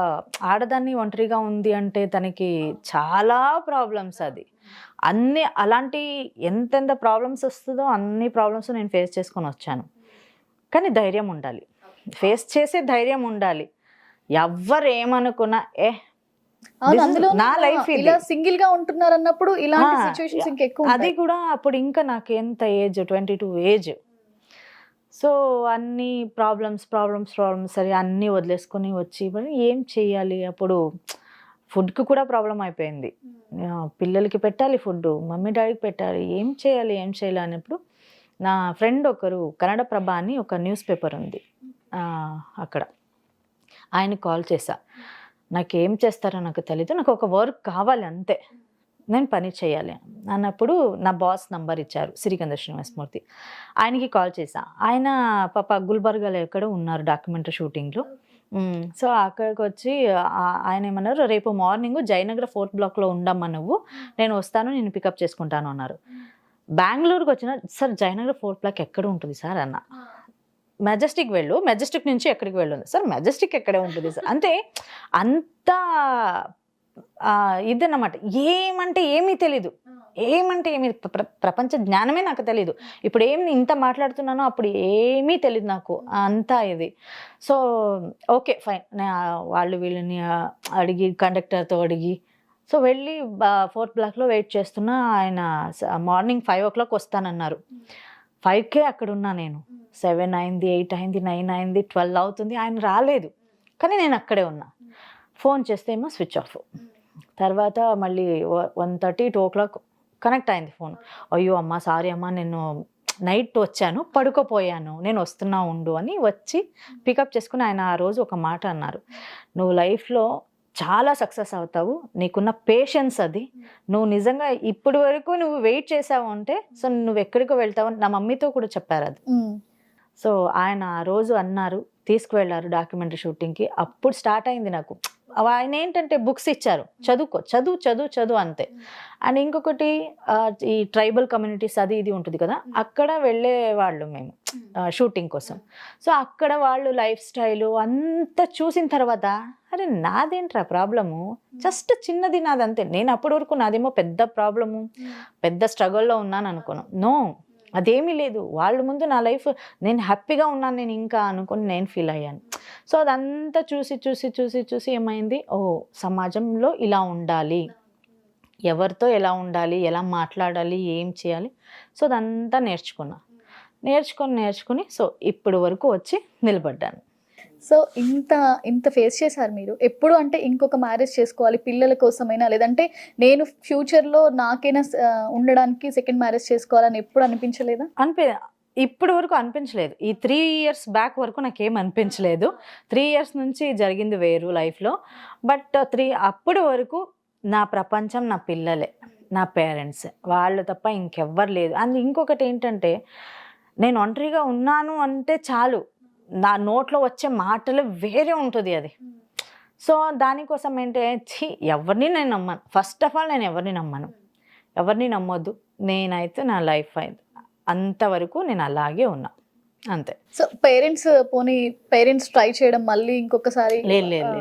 ఆడదాన్ని ఒంటరిగా ఉంది అంటే తనకి చాలా ప్రాబ్లమ్స్. అది అలాంటి ఎంతెంత ప్రాబ్లమ్స్ వస్తుందో అన్ని ప్రాబ్లమ్స్ నేను ఫేస్ చేసుకొని వచ్చాను. కానీ ధైర్యం ఉండాలి, ఫేస్ చేసే ధైర్యం ఉండాలి. ఎవ్వరు ఏమనుకున్నా నా లైఫ్ ఇలా సింగిల్ గా ఉంటున్నారు అన్నప్పుడు ఇలాంటి సిచువేషన్స్ ఇంకెక్కువ. అది కూడా అప్పుడు ఇంకా నాకు ఎంత ఏజ్, 22 ఏజ్. సో అన్ని ప్రాబ్లమ్స్ సరే అన్నీ వదిలేసుకొని వచ్చి ఏం చెయ్యాలి. అప్పుడు ఫుడ్కి కూడా ప్రాబ్లం అయిపోయింది, పిల్లలకి పెట్టాలి ఫుడ్, మమ్మీ డాడీకి పెట్టాలి, ఏం చేయాలి అన్నప్పుడు నా ఫ్రెండ్ ఒకరు కన్నడ ప్రభ అని ఒక న్యూస్ పేపర్ ఉంది అక్కడ, ఆయనకి కాల్ చేశా. నాకేం చేస్తారో నాకు తెలీదు, నాకు ఒక వర్క్ కావాలి అంతే, నేను పని చేయాలి అన్నప్పుడు నా బాస్ నంబర్ ఇచ్చారు, సిరికంద శ్రీనివాసమూర్తి. ఆయనకి కాల్ చేశా. ఆయన పాప గుల్బర్గాలో ఎక్కడో ఉన్నారు డాక్యుమెంటరీ షూటింగ్లో. సో అక్కడికి వచ్చి ఆయన ఏమన్నారు, రేపు మార్నింగ్ జయనగర్ 4th బ్లాక్లో ఉండమ్మా నువ్వు, నేను వస్తాను, నేను పికప్ చేసుకుంటాను అన్నారు. బెంగళూరుకి వచ్చిన, సార్ జయనగర్ 4th బ్లాక్ ఎక్కడ ఉంటుంది సార్ అన్న. మెజెస్టిక్ వెళ్ళు, మెజెస్టిక్ నుంచి ఎక్కడికి వెళ్ళు. సార్ మెజెస్టిక్ ఎక్కడే ఉంటుంది సార్ అంటే అంత ఇదన్నమాట. ఏమంటే ఏమీ తెలీదు, ఏమంటే ఏమి ప్రపంచ జ్ఞానమే నాకు తెలీదు. ఇప్పుడు ఏమి ఇంత మాట్లాడుతున్నానో అప్పుడు ఏమీ తెలియదు నాకు, అంతా ఇది. సో ఓకే ఫైన్, వాళ్ళు వీళ్ళని అడిగి కండక్టర్తో అడిగి సో వెళ్ళి 4th బ్లాక్లో వెయిట్ చేస్తున్నా. ఆయన మార్నింగ్ 5 o'clock వస్తానన్నారు. 5కే అక్కడ ఉన్నా నేను. 7 అయింది, 8 అయింది, 9 అయింది, 12 అవుతుంది, ఆయన రాలేదు. కానీ నేను అక్కడే ఉన్నా. ఫోన్ చేస్తే ఏమో స్విచ్ ఆఫ్. తర్వాత మళ్ళీ 1:30, 2 o'clock కనెక్ట్ అయింది ఫోన్. అయ్యో అమ్మ సారీ అమ్మ, నేను నైట్ వచ్చాను, పడుకోపోయాను, నేను వస్తున్నా ఉండు అని వచ్చి పికప్ చేసుకుని ఆయన ఆ రోజు ఒక మాట అన్నారు. నువ్వు లైఫ్లో చాలా సక్సెస్ అవుతావు, నీకున్న పేషెన్స్ అది, నువ్వు నిజంగా ఇప్పటి వరకు నువ్వు వెయిట్ చేసావు అంటే సో నువ్వు ఎక్కడికో వెళ్తావు అని నా మమ్మీతో కూడా చెప్పారు అది. సో ఆయన ఆ రోజు అన్నారు, తీసుకువెళ్ళారు డాక్యుమెంటరీ షూటింగ్కి. అప్పుడు స్టార్ట్ అయింది నాకు. ఆయన ఏంటంటే బుక్స్ ఇచ్చారు, చదువుకో, చదువు చదువు చదువు అంతే. అండ్ ఇంకొకటి ఈ ట్రైబల్ కమ్యూనిటీస్ అది ఇది ఉంటుంది కదా, అక్కడ వెళ్ళేవాళ్ళు మేము షూటింగ్ కోసం. సో అక్కడ వాళ్ళు లైఫ్ స్టైలు అంతా చూసిన తర్వాత అరే నాదేంట్రా ప్రాబ్లము, జస్ట్ చిన్నది నాదంతే. నేను అప్పటి వరకు నాదేమో పెద్ద ప్రాబ్లము, పెద్ద స్ట్రగుల్లో ఉన్నాను అనుకోను. నో, అదేమీ లేదు. వాళ్ళ ముందు నా లైఫ్ నేను హ్యాపీగా ఉన్నాను నేను ఇంకా అనుకుని నేను ఫీల్ అయ్యాను. సో అదంతా చూసి చూసి చూసి చూసి ఏమైంది, ఓ సమాజంలో ఇలా ఉండాలి, ఎవరితో ఎలా ఉండాలి, ఎలా మాట్లాడాలి, ఏం చేయాలి, సో అదంతా నేర్చుకుని సో ఇప్పుడు వరకు వచ్చి నిలబడ్డాను. సో ఇంత ఫేస్ చేశారు మీరు. ఎప్పుడు అంటే ఇంకొక మ్యారేజ్ చేసుకోవాలి పిల్లల కోసమైనా, లేదంటే నేను ఫ్యూచర్లో నాకైనా ఉండడానికి సెకండ్ మ్యారేజ్ చేసుకోవాలని ఎప్పుడు అనిపించలేదా? ఇప్పుడు వరకు అనిపించలేదు. ఈ 3 years బ్యాక్ వరకు నాకేం అనిపించలేదు. 3 years నుంచి జరిగింది వేరు లైఫ్లో. బట్ అప్పటి వరకు నా ప్రపంచం నా పిల్లలే, నా పేరెంట్స్, వాళ్ళు తప్ప ఇంకెవ్వరు లేదు. అండ్ ఇంకొకటి ఏంటంటే నేను ఒంటరిగా ఉన్నాను అంటే చాలు, నా నోట్లో వచ్చే మాటలు వేరే ఉంటుంది అది. సో దానికోసం ఏంటి, ఎవరిని నేను నమ్మను. ఫస్ట్ ఆఫ్ ఆల్ నేను ఎవరిని నమ్మను, ఎవరిని నమ్మొద్దు. నేనైతే నా లైఫ్ అయింది అంతవరకు నేను అలాగే ఉన్నా అంతే. సో పేరెంట్స్ ట్రై చేయడం మళ్ళీ ఇంకొకసారి లేదు.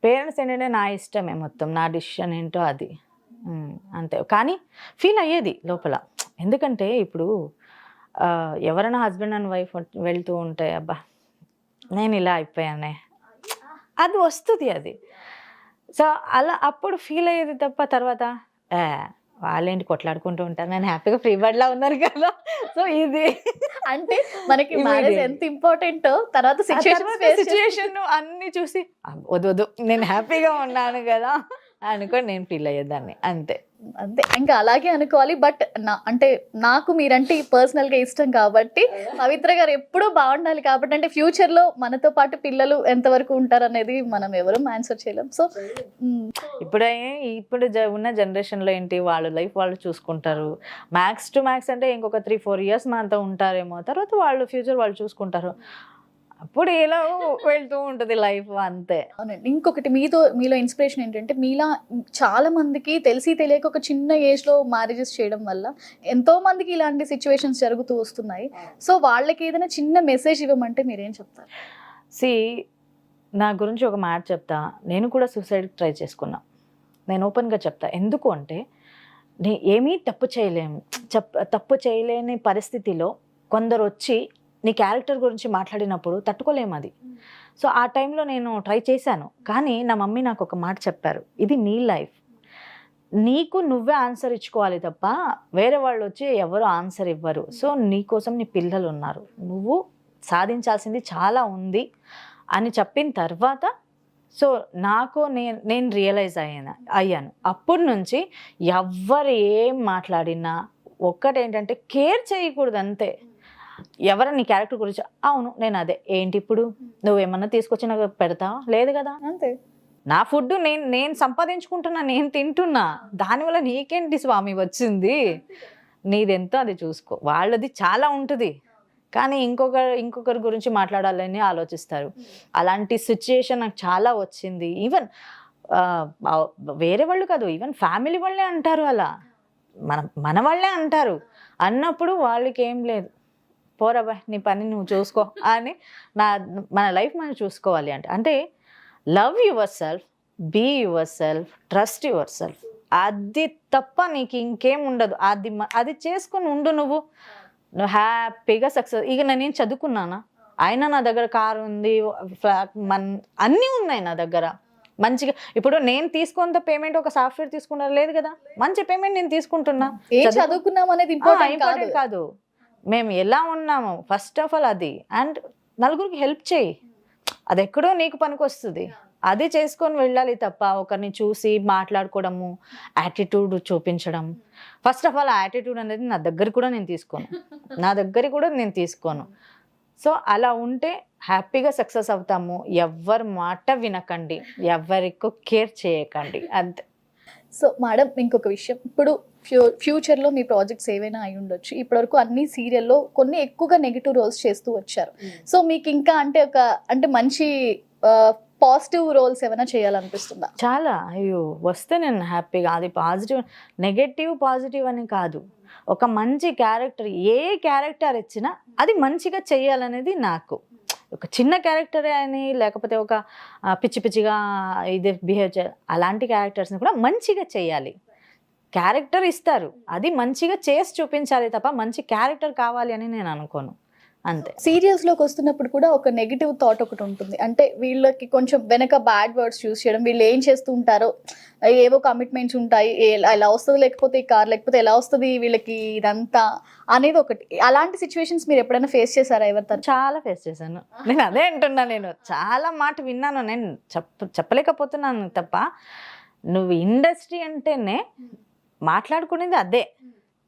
పేరెంట్స్ ఏంటంటే నా ఇష్టమే, మొత్తం నా డిసిషన్ ఏంటో అది అంతే. కానీ ఫీల్ అయ్యేది లోపల. ఎందుకంటే ఇప్పుడు ఎవరైనా హస్బెండ్ అండ్ వైఫ్ వెళ్తూ ఉంటే అబ్బా నేను ఇలా అయిపోయానే, అది వస్తుంది అది. సో అలా అప్పుడు ఫీల్ అయ్యేది తప్ప తర్వాత వాళ్ళేంటి కొట్లాడుకుంటూ ఉంటారు, నేను హ్యాపీగా ఫ్రీ బర్డ్లా ఉన్నారు కదా. సో ఇది అంటే మనకి మ్యారేజ్ ఎంత ఇంపార్టెంట్, తర్వాత సిచ్యుయేషన్ అన్ని చూసి వద్దు నేను హ్యాపీగా ఉన్నాను కదా అనుకొని నేను ఫీల్ అయ్యేదాన్ని అంతే. ఇంకా అలాగే అనుకోవాలి. బట్ అంటే నాకు మీరంటే పర్సనల్గా ఇష్టం కాబట్టి పవిత్ర గారు ఎప్పుడూ బాగుండాలి కాబట్టి, అంటే ఫ్యూచర్లో మనతో పాటు పిల్లలు ఎంతవరకు ఉంటారు అనేది మనం ఎవరు ఆన్సర్ చేయలేం. సో ఇప్పుడు ఉన్న జనరేషన్లో ఏంటి, వాళ్ళ లైఫ్ వాళ్ళు చూసుకుంటారు. మ్యాక్స్ టు మ్యాక్స్ అంటే ఇంకొక 3-4 years మనతో ఉంటారేమో, తర్వాత వాళ్ళు ఫ్యూచర్ వాళ్ళు చూసుకుంటారు. అప్పుడు ఎలా వెళ్తూ ఉంటుంది లైఫ్ అంతే. అవునండి. ఇంకొకటి మీలో ఇన్స్పిరేషన్ ఏంటంటే, మీలా చాలా మందికి తెలిసి తెలియక ఒక చిన్న ఏజ్లో మ్యారేజెస్ చేయడం వల్ల ఎంతో మందికి ఇలాంటి సిచ్యువేషన్స్ జరుగుతూ వస్తున్నాయి. సో వాళ్ళకి ఏదైనా చిన్న మెసేజ్ ఇవ్వమంటే మీరేం చెప్తారు? నా గురించి ఒక మాట చెప్తా. నేను కూడా సూసైడ్కి ట్రై చేసుకున్నా, నేను ఓపెన్గా చెప్తా. ఎందుకు అంటే ఏమీ తప్పు చేయలేని పరిస్థితిలో కొందరు వచ్చి నీ క్యారెక్టర్ గురించి మాట్లాడినప్పుడు తట్టుకోలేము అది. సో ఆ టైంలో నేను ట్రై చేశాను. కానీ నా మమ్మీ నాకు ఒక మాట చెప్పారు, ఇది నీ లైఫ్, నీకు నువ్వే ఆన్సర్ ఇచ్చుకోవాలి తప్ప వేరే వాళ్ళు వచ్చి ఎవరు ఆన్సర్ ఇవ్వరు. సో నీకోసం నీ పిల్లలు ఉన్నారు, నువ్వు సాధించాల్సింది చాలా ఉంది అని చెప్పిన తర్వాత సో నాకు నేను రియలైజ్ అయ్యాను. అప్పటి నుంచి ఎవ్వరు ఏం మాట్లాడినా ఒక్కటేంటంటే కేర్ చేయకూడదు అంతే. ఎవరైనా నీ క్యారెక్టర్ గురించి అవును నేను అదే ఏంటి ఇప్పుడు నువ్వేమన్నా తీసుకొచ్చి నాకు పెడతావా, లేదు కదా అంతే. నా ఫుడ్ నేను సంపాదించుకుంటున్నా, నేను తింటున్నా, దానివల్ల నీకేంటి స్వామి వచ్చింది, నీదెంతో అది చూసుకో. వాళ్ళది చాలా ఉంటుంది కానీ ఇంకొకరి గురించి మాట్లాడాలని ఆలోచిస్తారు. అలాంటి సిచ్యుయేషన్ నాకు చాలా వచ్చింది. ఈవెన్ వేరే వాళ్ళు కాదు, ఈవెన్ ఫ్యామిలీ వాళ్ళే అంటారు, అలా మన వాళ్ళే అంటారు. అన్నప్పుడు వాళ్ళకి ఏం లేదు, పోరాబా నీ పని నువ్వు చూసుకో అని మన లైఫ్ మనం చూసుకోవాలి అంటే love yourself, be yourself, trust yourself. అది తప్ప నీకు ఇంకేం ఉండదు. అది చేసుకొని ఉండు, నువ్వు హ్యాపీగా సక్సెస్. ఇక నేను చదువుకున్నానా, అయినా నా దగ్గర కారు ఉంది, అన్నీ ఉన్నాయి నా దగ్గర మంచిగా. ఇప్పుడు నేను తీసుకున్నంత పేమెంట్ ఒక సాఫ్ట్వేర్ తీసుకున్నారు లేదు కదా, మంచి పేమెంట్ నేను తీసుకుంటున్నా. చదువుకున్నాం అనేది ఇంపార్టెంట్ కాదు, మేము ఎలా ఉన్నాము ఫస్ట్ ఆఫ్ ఆల్ అది. అండ్ నలుగురికి హెల్ప్ చేయి, అది ఎక్కడో నీకు పనికొస్తుంది, అది చేసుకొని వెళ్ళాలి తప్ప ఒకరిని చూసి మాట్లాడుకోవడము, యాటిట్యూడ్ చూపించడం. ఫస్ట్ ఆఫ్ ఆల్ యాటిట్యూడ్ అనేది నా దగ్గర కూడా నేను తీసుకోను. సో అలా ఉంటే హ్యాపీగా సక్సెస్ అవుతాము. ఎవరి మాట వినకండి, ఎవరికి కేర్ చేయకండి, అంతే. సో మేడం, ఇంకొక విషయం, ఇప్పుడు ఫ్యూచర్లో మీ ప్రాజెక్ట్స్ ఏవైనా అయి ఉండొచ్చు. ఇప్పటివరకు అన్ని సీరియల్లో కొన్ని ఎక్కువగా నెగిటివ్ రోల్స్ చేస్తూ వచ్చారు. సో మీకు ఇంకా అంటే మంచి పాజిటివ్ రోల్స్ ఏమైనా చేయాలనిపిస్తుందా? చాలా, అయ్యో వస్తే నేను హ్యాపీగా. అది పాజిటివ్ నెగటివ్ పాజిటివ్ అని కాదు, ఒక మంచి క్యారెక్టర్, ఏ క్యారెక్టర్ ఇచ్చినా అది మంచిగా చేయాలనేది నాకు. ఒక చిన్న క్యారెక్టరే అని లేకపోతే ఒక పిచ్చిగా ఇది బిహేవ్ చేయాలి, అలాంటి క్యారెక్టర్స్ని కూడా మంచిగా చేయాలి. క్యారెక్టర్ ఇస్తారు, అది మంచిగా చేసి చూపించాలి తప్ప మంచి క్యారెక్టర్ కావాలి అని నేను అనుకోను, అంతే. సీరియల్స్లోకి వస్తున్నప్పుడు కూడా ఒక నెగిటివ్ థాట్ ఒకటి ఉంటుంది. అంటే వీళ్ళకి కొంచెం వెనక బ్యాడ్ వర్డ్స్ యూస్ చేయడం, వీళ్ళు ఏం చేస్తూ ఉంటారో, ఏవో కమిట్మెంట్స్ ఉంటాయి, ఎలా వస్తుంది లేకపోతే ఈ కార్, లేకపోతే ఎలా వస్తుంది వీళ్ళకి ఇదంతా అనేది ఒకటి. అలాంటి సిచ్యువేషన్స్ మీరు ఎప్పుడైనా ఫేస్ చేశారా ఎవరితో? చాలా ఫేస్ చేశాను నేను, అదే అంటున్నా. నేను చాలా మాట విన్నాను, నేను చెప్పలేకపోతున్నాను తప్ప. నువ్వు ఇండస్ట్రీ అంటేనే మాట్లాడుకునేది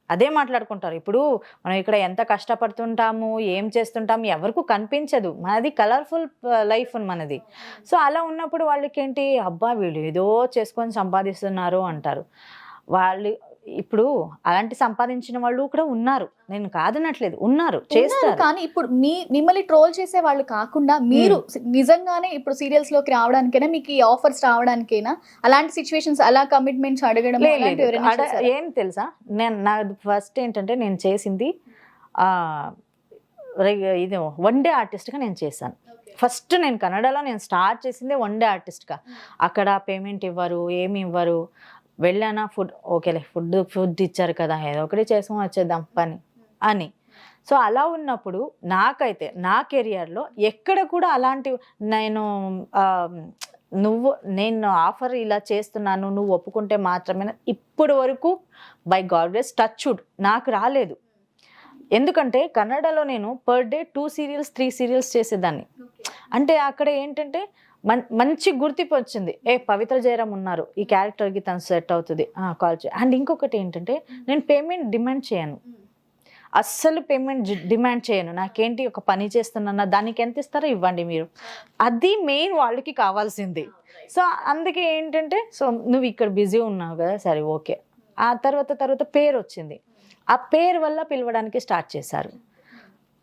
అదే మాట్లాడుకుంటారు. ఇప్పుడు మనం ఇక్కడ ఎంత కష్టపడుతుంటాము, ఏం చేస్తుంటాము, ఎవరికి కనిపించదు. మనది కలర్ఫుల్ లైఫ్ మనది. సో అలా ఉన్నప్పుడు వాళ్ళకి ఏంటి, అబ్బా వీళ్ళు ఏదో చేసుకొని సంపాదిస్తున్నారు అంటారు. వాళ్ళు ఇప్పుడు అలాంటి సంపాదించిన వాళ్ళు కూడా ఉన్నారు, నేను కాదనట్లేదు, ఉన్నారు, చేస్తారు. కానీ ఇప్పుడు మిమ్మల్ని ట్రోల్ చేసే వాళ్ళు కాకుండా మీరు నిజంగానే ఇప్పుడు సీరియల్స్ లోకి రావడానికైనా, మీకు ఈ ఆఫర్స్ రావడానికైనా అలాంటి సిచ్యువేషన్స్, అలా కమిట్మెంట్స్ అడగడం ఏం తెలుసా, నా ఫస్ట్ ఏంటంటే నేను చేసింది ఇది వన్ డే ఆర్టిస్ట్గా నేను చేశాను. ఫస్ట్ నేను కన్నడలో నేను స్టార్ట్ చేసిందే వన్ డే ఆర్టిస్ట్గా. అక్కడ పేమెంట్ ఇవ్వరు, ఏమి ఇవ్వరు. వెళ్ళానా, ఓకేలే ఫుడ్ ఇచ్చారు కదా, ఏదో ఒకటి చేసుకొని వచ్చేద్దాం పని అని. సో అలా ఉన్నప్పుడు నాకైతే నా కెరియర్లో ఎక్కడ కూడా అలాంటి నేను ఆఫర్ ఇలా చేస్తున్నాను, నువ్వు ఒప్పుకుంటే మాత్రమే, ఇప్పటి వరకు బై గాడ్ గ్రేస్ టచ్వుడ్ నాకు రాలేదు. ఎందుకంటే కన్నడలో నేను పర్ డే 2 సీరియల్స్ 3 సీరియల్స్ చేసేదాన్ని. అంటే అక్కడ ఏంటంటే మంచి గుర్తింపు వచ్చింది, పవిత్ర జయరాం ఉన్నారు, ఈ క్యారెక్టర్కి తను సెట్ అవుతుంది, కాల్ చేయి. అండ్ ఇంకొకటి ఏంటంటే నేను పేమెంట్ డిమాండ్ చేయను, అస్సలు పేమెంట్ డిమాండ్ చేయను. నాకేంటి, ఒక పని చేస్తున్నా, దానికి ఎంత ఇస్తారో ఇవ్వండి మీరు, అది మెయిన్ వాళ్ళకి కావాల్సింది. సో అందుకే ఏంటంటే, సో నువ్వు ఇక్కడ బిజీ ఉన్నావు కదా, సరే ఓకే. ఆ తర్వాత పేరు వచ్చింది, ఆ పేరు వల్ల పిలవడానికి స్టార్ట్ చేశారు.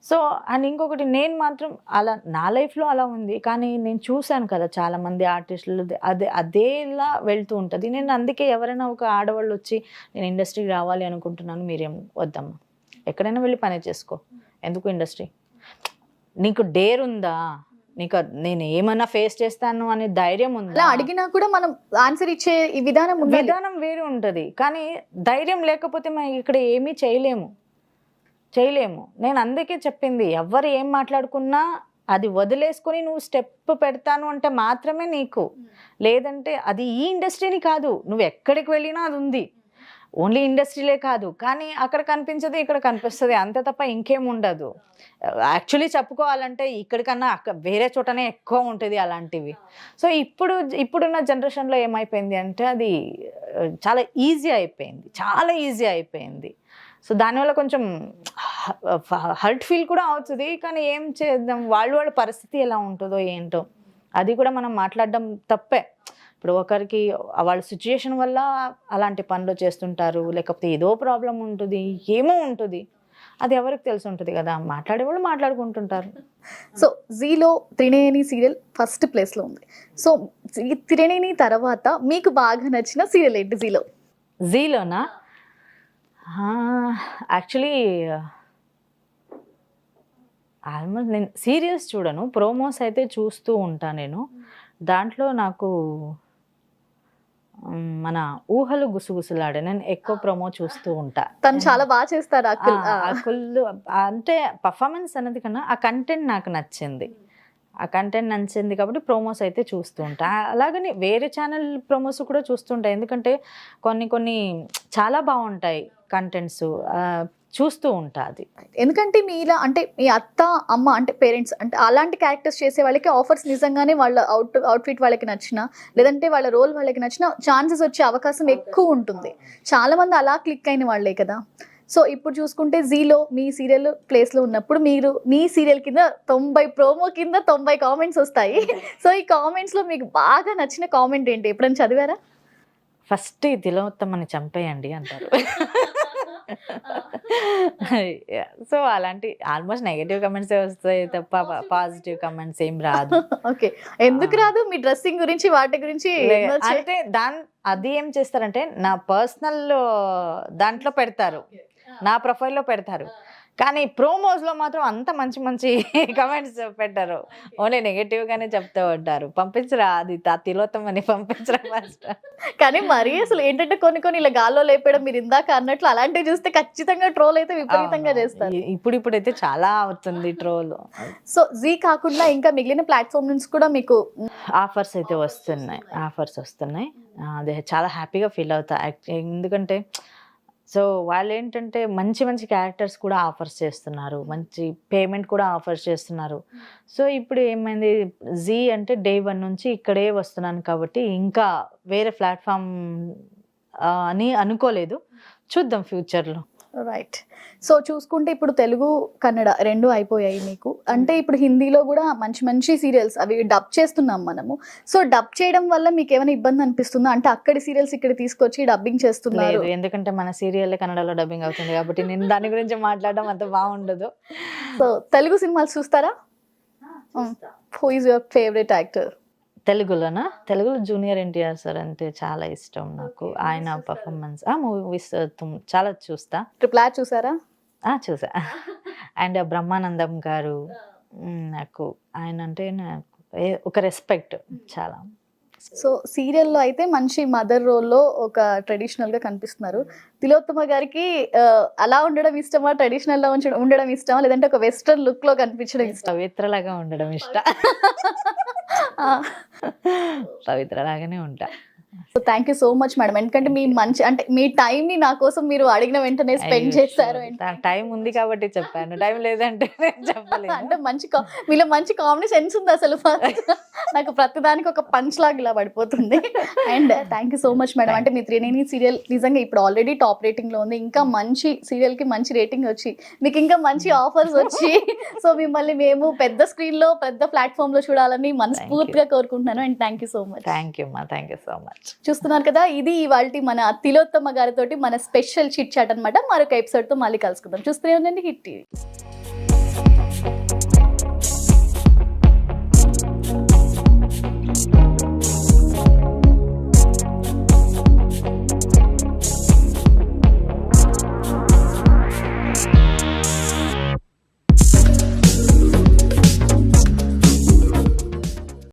సో అండ్ ఇంకొకటి, నేను మాత్రం అలా నా లైఫ్లో అలా ఉంది, కానీ నేను చూశాను కదా చాలామంది ఆర్టిస్టులు అదేలా వెళ్తూ ఉంటుంది. నేను అందుకే ఎవరైనా ఒక ఆడవాళ్ళు వచ్చి నేను ఇండస్ట్రీకి రావాలి అనుకుంటున్నాను, మీరేం వద్దమ్మా, ఎక్కడైనా వెళ్ళి పని చేసుకో, ఎందుకు ఇండస్ట్రీ, నీకు డేర్ ఉందా, నీకు నేను ఏమన్నా ఫేస్ చేస్తాను అనే ధైర్యం ఉందా, అడిగినా కూడా మనం ఆన్సర్ ఇచ్చే విధానం వేరే ఉంటుంది. కానీ ధైర్యం లేకపోతే మనం ఇక్కడ ఏమీ చేయలేము. నేను అందుకే చెప్పింది, ఎవరు ఏం మాట్లాడుకున్నా అది వదిలేసుకొని నువ్వు స్టెప్ పెడతాను అంటే మాత్రమే నీకు, లేదంటే అది ఈ ఇండస్ట్రీని కాదు, నువ్వు ఎక్కడికి వెళ్ళినా అది ఉంది. ఓన్లీ ఇండస్ట్రీలే కాదు, కానీ అక్కడ కనిపించదు, ఇక్కడ కనిపిస్తుంది, అంతే తప్ప ఇంకేం ఉండదు. యాక్చువల్లీ చెప్పుకోవాలంటే ఇక్కడికన్నా వేరే చోటనే ఎక్కువ ఉంటుంది అలాంటివి. సో ఇప్పుడున్న జనరేషన్లో ఏమైపోయింది అంటే అది చాలా ఈజీ అయిపోయింది. సో దానివల్ల కొంచెం హర్ట్ ఫీల్ కూడా అవుతుంది. కానీ ఏం చేద్దాం, వాళ్ళ పరిస్థితి ఎలా ఉంటుందో ఏంటో అది కూడా మనం మాట్లాడడం తప్పే. ఇప్పుడు ఒకరికి వాళ్ళ సిచ్యుయేషన్ వల్ల అలాంటి పనులు చేస్తుంటారు, లేకపోతే ఏదో ప్రాబ్లం ఉంటుంది, ఏమో ఉంటుంది, అది ఎవరికి తెలిసి ఉంటుంది కదా, మాట్లాడేవాళ్ళు మాట్లాడుకుంటుంటారు. సో జీలో త్రినేని సీరియల్ ఫస్ట్ ప్లేస్లో ఉంది. సో త్రినేని తర్వాత మీకు బాగా నచ్చిన సీరియల్ ఏంటి జీలోనా? యాక్చువల్లీ ఆల్మోస్ట్ నేను సీరియల్స్ చూడను, ప్రోమోస్ అయితే చూస్తూ ఉంటా నేను. దాంట్లో నాకు మన ఊహలు గుసగుసలాడే నేను ఎక్కువ ప్రోమో చూస్తూ ఉంటా. తను చాలా బాగా చేస్తారు అక్కుల్. అకుల్ అంటే పర్ఫార్మెన్స్ అనేది కన్నా ఆ కంటెంట్ నాకు నచ్చింది. ఆ కంటెంట్ నచ్చింది కాబట్టి ప్రోమోస్ అయితే చూస్తూ ఉంటా. అలాగని వేరే ఛానల్ ప్రోమోస్ కూడా చూస్తుంటా, ఎందుకంటే కొన్ని కొన్ని చాలా బాగుంటాయి కంటెంట్స్, చూస్తూ ఉంటా అది. ఎందుకంటే మీలా అంటే మీ అత్త అమ్మ అంటే పేరెంట్స్ అంటే అలాంటి క్యారెక్టర్స్ చేసే వాళ్ళకి ఆఫర్స్ నిజంగానే వాళ్ళ అవుట్ఫిట్ వాళ్ళకి నచ్చిన, లేదంటే వాళ్ళ రోల్ వాళ్ళకి నచ్చిన ఛాన్సెస్ వచ్చే అవకాశం ఎక్కువ ఉంటుంది. చాలా మంది అలా క్లిక్ అయిన వాళ్ళే కదా. సో ఇప్పుడు చూసుకుంటే జీలో మీ సీరియల్ ప్లేస్లో ఉన్నప్పుడు మీరు మీ సీరియల్ కింద 90 ప్రోమో కింద 90 కామెంట్స్ వస్తాయి. సో ఈ కామెంట్స్లో మీకు బాగా నచ్చిన కామెంట్ ఏంటి, ఎప్పుడైనా చదివారా? ఫస్ట్ ఈ తిలోత్తమని చంపేయండి అంటారు. సో అలాంటి ఆల్మోస్ట్ నెగటివ్ కమెంట్స్ వస్తాయి తప్ప పాజిటివ్ కమెంట్స్ ఏం రాదు. ఓకే, ఎందుకు రాదు? మీ డ్రెస్సింగ్ గురించి వాటి గురించి అంటే అది ఏం చేస్తారంటే నా పర్సనల్ దాంట్లో పెడతారు, నా ప్రొఫైల్లో పెడతారు, కానీ ప్రోమోస్లో మాత్రం అంత మంచి మంచి కమెంట్స్ పెట్టారు, ఓన్లీ నెగటివ్గానే చెప్తూ ఉంటారు. పంపించరా అది తిలోత్తమని పంపించరా ఫస్ట్. కానీ మరీ అసలు ఏంటంటే కొన్ని ఇలా గాల్లో లేపడం మీరు ఇందాక అన్నట్లు అలాంటివి చూస్తే ఖచ్చితంగా ట్రోల్ అయితే విపరీతంగా చేస్తారు. ఇప్పుడైతే చాలా అవుతుంది ట్రోల్. సో జీ కాకుండా ఇంకా మిగిలిన ప్లాట్ఫామ్ నుంచి కూడా మీకు ఆఫర్స్ అయితే వస్తున్నాయి. అదే చాలా హ్యాపీగా ఫీల్ అవుతా. ఎందుకంటే సో వాళ్ళు ఏంటంటే మంచి మంచి క్యారెక్టర్స్ కూడా ఆఫర్స్ చేస్తున్నారు, మంచి పేమెంట్ కూడా ఆఫర్స్ చేస్తున్నారు. సో ఇప్పుడు ఏమైంది, జీ అంటే డే 1 నుంచి ఇక్కడే వస్తున్నాను కాబట్టి ఇంకా వేరే ప్లాట్ఫామ్ అని అనుకోలేదు, చూద్దాం ఫ్యూచర్లో. రైట్. సో చూసుకుంటే ఇప్పుడు తెలుగు కన్నడ రెండు అయిపోయాయి మీకు. అంటే ఇప్పుడు హిందీలో కూడా మంచి మంచి సీరియల్స్ అవి డబ్ చేస్తున్నాం మనము. సో డబ్ చేయడం వల్ల మీకు ఏమైనా ఇబ్బంది అనిపిస్తుందా? అంటే అక్కడి సీరియల్స్ ఇక్కడ తీసుకొచ్చి డబ్బింగ్ చేస్తున్నారు. ఎందుకంటే మన సీరియల్ కన్నడలో డబ్బింగ్ అవుతుంది కాబట్టి నేను దాని గురించి మాట్లాడడం అంత బాగుండదు. సో తెలుగు సినిమాలు చూస్తారా? Who is your favourite actor? తెలుగులో జూనియర్ ఎన్టీఆర్ సార్ అంటే చాలా ఇష్టం నాకు. ఆయన పర్ఫార్మెన్స్ మూవీస్ చాలా చూస్తా. ట్రిపుల్ ఆర్ చూసారా? చూసా. అండ్ బ్రహ్మానందం గారు నాకు ఆయన అంటే నాకు ఒక రెస్పెక్ట్ చాలా. సో సీరియల్లో అయితే మంచి మదర్ రోల్లో ఒక ట్రెడిషనల్గా కనిపిస్తున్నారు. తిలోత్తమ గారికి అలా ఉండడం ఇష్టమా, ట్రెడిషనల్లో ఉండడం ఇష్టమా, లేదంటే ఒక వెస్ట్రన్ లుక్లో కనిపించడం ఇష్టం? పవిత్రలాగా ఉండడం ఇష్టం. పవిత్రలాగానే ఉంటా. So thank you so much madam, ఎందుకంటే మీ మంచి అంటే మీ టైంని నా కోసం మీరు అడిగిన వెంటనే స్పెండ్ చేశారు. టైం ఉంది కాబట్టి చెప్పాను, టైం లేదంటే చెప్పలేదు. అంటే మీలో మంచి కామెడీ సెన్స్ ఉంది అసలు. నాకు ప్రతిదానికి ఒక పంచ్ లాగా ఇలా పడిపోతుంది. And thank you so much madam. అంటే మీ త్రినేని సీరియల్ నిజంగా ఇప్పుడు ఆల్రెడీ టాప్ రేటింగ్లో ఉంది, ఇంకా మంచి సీరియల్కి మంచి రేటింగ్ వచ్చి మీకు ఇంకా మంచి ఆఫర్స్ వచ్చి సో మిమ్మల్ని మేము పెద్ద స్క్రీన్లో పెద్ద ప్లాట్ఫామ్లో చూడాలని మనస్ఫూర్తిగా కోరుకుంటున్నాను. And thank you so much. Thank you so much. చూస్తున్నారు కదా, ఇది ఇవాల్టి మన తిలోత్తమ గారితోటి మన స్పెషల్ చిట్ చాట్ అన్నమాట. మరొక ఎపిసోడ్తో మళ్ళీ కలుసుకుందాం. చూస్తూనే ఉండండి హిట్ టీవీ.